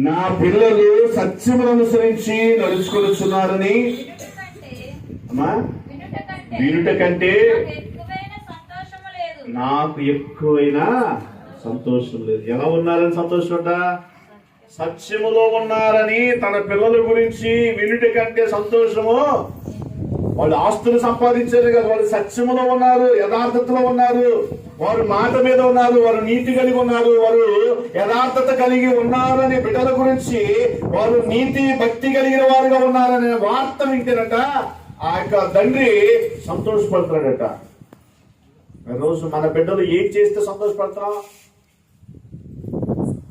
నా పిల్లలు సత్యమును అనుసరించి నడుచుకొనుచున్నారని వినుట కంటే నాకు ఎక్కువైన సంతోషం లేదు. ఎలా ఉన్నారని సంతోషం? సత్యములో ఉన్నారని తన పిల్లల గురించి వినుట కంటే సంతోషము. వాళ్ళు ఆస్తులు సంపాదించారు కదా, వాళ్ళు సత్యములో ఉన్నారు, యథార్థతలో ఉన్నారు, వారు మాట మీద ఉన్నారు, వారు నీతి కలిగి ఉన్నారు, వారు యథార్థత కలిగి ఉన్నారనే బిడ్డల గురించి వారు నీతి భక్తి కలిగిన వారుగా ఉన్నారనే వార్త వింటేనట ఆ యొక్క తండ్రి సంతోషపడుతున్నాడట. రోజు మన బిడ్డలు ఏం చేస్తే సంతోషపడుతున్నాం,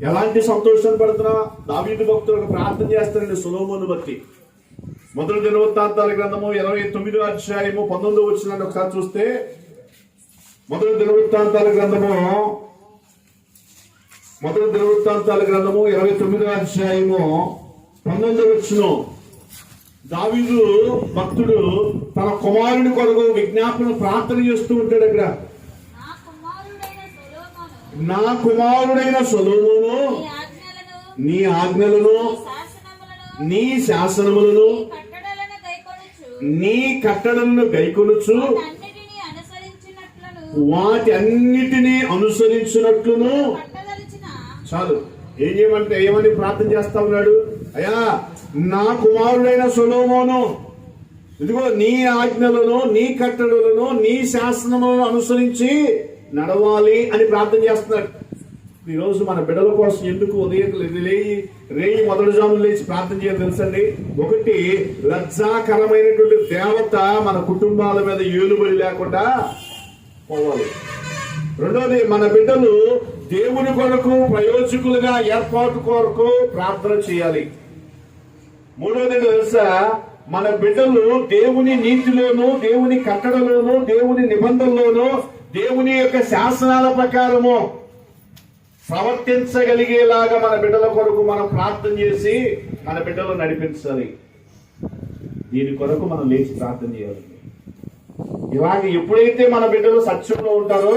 ఎలాంటి సంతోషం పడుతున్నా? దావీదు భక్తులకు ప్రార్థన చేస్తారండి సొలొమోను బట్టి. మొదటి దినవృత్తాంతాల గ్రంథము 29వ అధ్యాయము 19వ వచనాన్ని ఒకసారి చూస్తే, మొదటి దినవృత్తాంతాల గ్రంథము 29వ అధ్యాయము 19వ వచనం. దావీదు భక్తుడు తన కుమారుని కొరకు విజ్ఞాపన ప్రార్థన చేస్తూ ఉంటాడు. అక్కడ నా కుమారుడైన సొలొమోను నీ ఆజ్ఞలను నీ శాసనములను నీ కట్టడలను గైకొనుచు వాటి అన్నిటినీ అనుసరించినట్లును. చాలు. ఏం చేయమంటే ఏమని ప్రార్థన చేస్తా ఉన్నాడు? అయ్యా, నా కుమారుడైన సొలొమోను ఇదిగో నీ ఆజ్ఞలను నీ కట్టడలను నీ శాసనములను అనుసరించి నడవాలి అని ప్రార్థన చేస్తున్నాడు. ఈరోజు మన బిడ్డల కోసం ఎందుకు ఉదయం రేయి మొదటి జాములు లేచి ప్రార్థన చేయాలి తెలుసండి? ఒకటి, లజ్జాకరమైనటువంటి దేవత మన కుటుంబాల మీద ఏలుబడి లేకుండా పోవాలి. రెండోది, మన బిడ్డలు దేవుని కొరకు ప్రయోజకులుగా ఏర్పాటు కొరకు ప్రార్థన చేయాలి. మూడోది తెలుసా, మన బిడ్డలు దేవుని నీతిలోను దేవుని కట్టడలోను దేవుని నిబంధనలోను దేవుని యొక్క శాసనాల ప్రకారము ప్రవర్తించగలిగేలాగా మన బిడ్డల కొరకు మనం ప్రార్థన చేసి మన బిడ్డలు నడిపించాలి. దీని కొరకు మనం లేచి ప్రార్థన చేయాలి. ఇలాగ ఎప్పుడైతే మన బిడ్డలు సత్యంలో ఉంటారో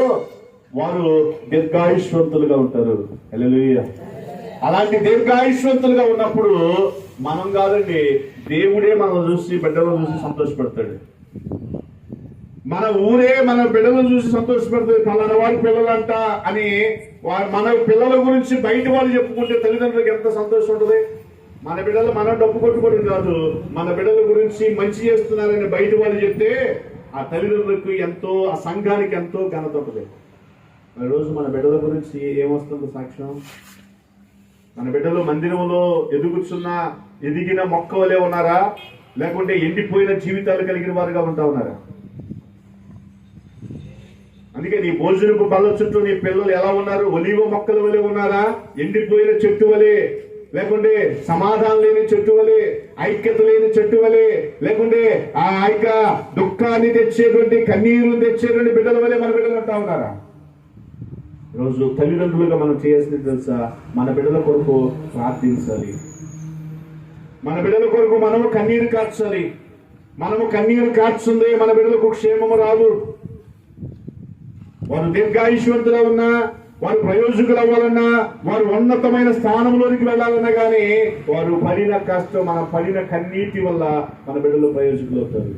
వారు దీర్ఘాయుష్వంతులుగా ఉంటారు. హల్లెలూయా. అలాంటి దీర్ఘాయుష్వంతులుగా ఉన్నప్పుడు మనం కాదండి, దేవుడే మనం చూసి బిడ్డలను చూసి సంతోషపడతాడు. మన ఊరే మన పిల్లలను చూసి సంతోషపడుతుంది. పలానా వారి పిల్లలంట అని మన పిల్లల గురించి బయట వాళ్ళు చెప్పుకుంటే తల్లిదండ్రులకు ఎంత సంతోషం ఉంటుంది. మన బిడ్డలు మనం డబ్బు కొట్టుకోవడం కాదు, మన బిడ్డల గురించి మంచి చేస్తున్నారని బయట వాళ్ళు చెప్తే ఆ తల్లిదండ్రులకు ఎంతో, ఆ సంఘానికి ఎంతో ఘనత ఉంటుంది. రోజు మన బిడ్డల గురించి ఏమొస్తుంది సాక్ష్యం? మన బిడ్డలు మందిరంలో ఎదిగిన మొక్క వలె ఉన్నారా, లేకుంటే ఎండిపోయిన జీవితాలు కలిగిన వారుగా ఉంటా ఉన్నారా? అందుకే నీ భోజనపు బల్ల చుట్టూ నీ పిల్లలు ఎలా ఉన్నారు? ఒలీవ మొక్కల వలె ఉన్నారా, ఎండిపోయిన చెట్టు వలె, లేకుంటే సమాధానం లేని చెట్టు వలె, ఐక్యత లేని చెట్టు వలె, లేకుంటే ఆ యొక్క దుఃఖాన్ని తెచ్చేటువంటి కన్నీరు తెచ్చేటువంటి బిడ్డల వలె మన బిడ్డలు అంటా ఉన్నారా? రోజు తల్లిదండ్రులుగా మనం చేయాల్సింది తెలుసా? మన బిడ్డల కొరకు ప్రార్థించాలి. మన బిడ్డల కొరకు మనము కన్నీరు కార్చాలి. మనము కన్నీరు కార్చుంది మన బిడ్డలకు క్షేమము రాదు. వారు దీర్ఘాయుష్వంతులు ఉన్నా, వారు ప్రయోజకులు అవ్వాలన్నా, వారు ఉన్నతమైన స్థానంలోనికి వెళ్ళాలన్నా కానీ వారు పడిన కష్టం, మనం పడిన కన్నీటి వల్ల మన బిడ్డలు ప్రయోజకులు అవుతారు.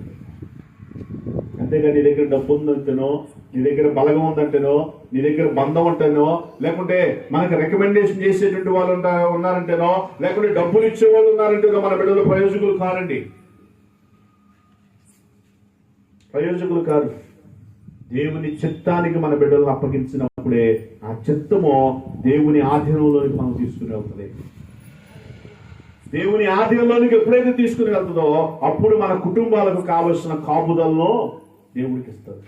అంతేగా నీ దగ్గర డబ్బు ఉందంటేనో, నీ దగ్గర బలగం ఉందంటేనో, నీ దగ్గర బంధం ఉంటేనో, లేకుంటే మనకు రికమెండేషన్ చేసేటువంటి వాళ్ళు ఉన్నారంటేనో, లేకుంటే డబ్బులు ఇచ్చే వాళ్ళు ఉన్నారంటేనో మన బిడ్డలు ప్రయోజకులు కారండి. ప్రయోజకులు కాదు. దేవుని చిత్తానికి మన బిడ్డలను అప్పగించినప్పుడే ఆ చిత్తము దేవుని ఆధీనంలోనికి మనం తీసుకుని వెళ్తుంది. దేవుని ఆధీనంలోనికి ఎప్పుడైతే తీసుకుని వెళ్తుందో అప్పుడు మన కుటుంబాలకు కావలసిన కాపుదలను దేవుడికి ఇస్తారు.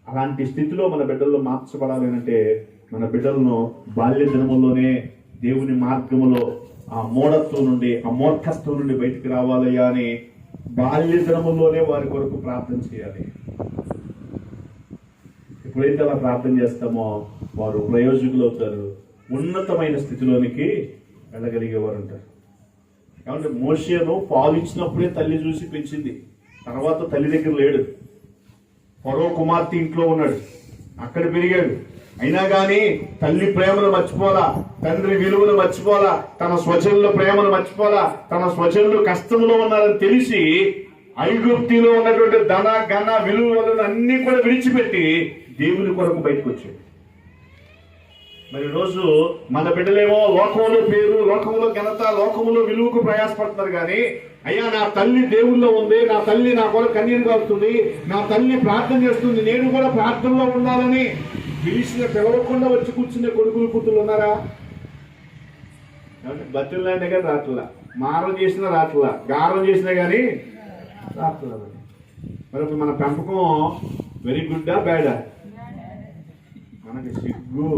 అలాంటి స్థితిలో మన బిడ్డల్లో మార్చబడాలి అంటే మన బిడ్డలను బాల్య దినములోనే దేవుని మార్గములో ఆ మూఢత్వం నుండి, ఆ మూర్ఖత్వం నుండి బయటికి రావాలయ్యా అని బాల్య దినముల్లోనే వారి కొరకు ప్రార్థన చేయాలి. ఎప్పుడైతే అలా ప్రార్థన చేస్తామో వారు ప్రయోజకులు అవుతారు, ఉన్నతమైన స్థితిలోనికి వెళ్ళగలిగేవారు ఉంటారు. కాబట్టి మోషేను పాలు ఇచ్చినప్పుడే తల్లి చూసి పెంచింది, తర్వాత తల్లి దగ్గర లేడు. ఫరో కుమార్తె ఇంట్లో ఉన్నాడు, అక్కడ పెరిగాడు. అయినా కానీ తల్లి ప్రేమను మర్చిపోలా, తండ్రి విలువను మర్చిపోలా, తన స్వజనుల ప్రేమను మర్చిపోలా, తన స్వజనులు కష్టంలో ఉన్నారని తెలిసి ఐగుప్తిలో ఉన్నటువంటి ధన ఘన విలువలను అన్ని కూడా విడిచిపెట్టి దేవుని కొరకు బయటకు వచ్చాడు. మరి రోజు మన బిడ్డలేమో లోకంలో పేరు, లోకంలో ఘనత, లోకంలో విలువకు ప్రయాసపడుతున్నారు. కానీ అయ్యా నా తల్లి దేవుల్లో ఉంది, నా తల్లి నా కొరకు కన్నీరు కాలుతుంది, నా తల్లి ప్రార్థన చేస్తుంది, నేను కూడా ప్రార్థనలో ఉండాలని పిలవకుండా వచ్చి కూర్చునే కొడుకులు కూతురు ఉన్నారా? బతుల్లాంటే కానీ రాట్లా, మారం చేసినా రాట్లా, గారం చేసినా కానీ రాట్లా. మరి మన పెంపకం వెరీ గుడ్డా బ్యాడా? మనకి సిగ్గు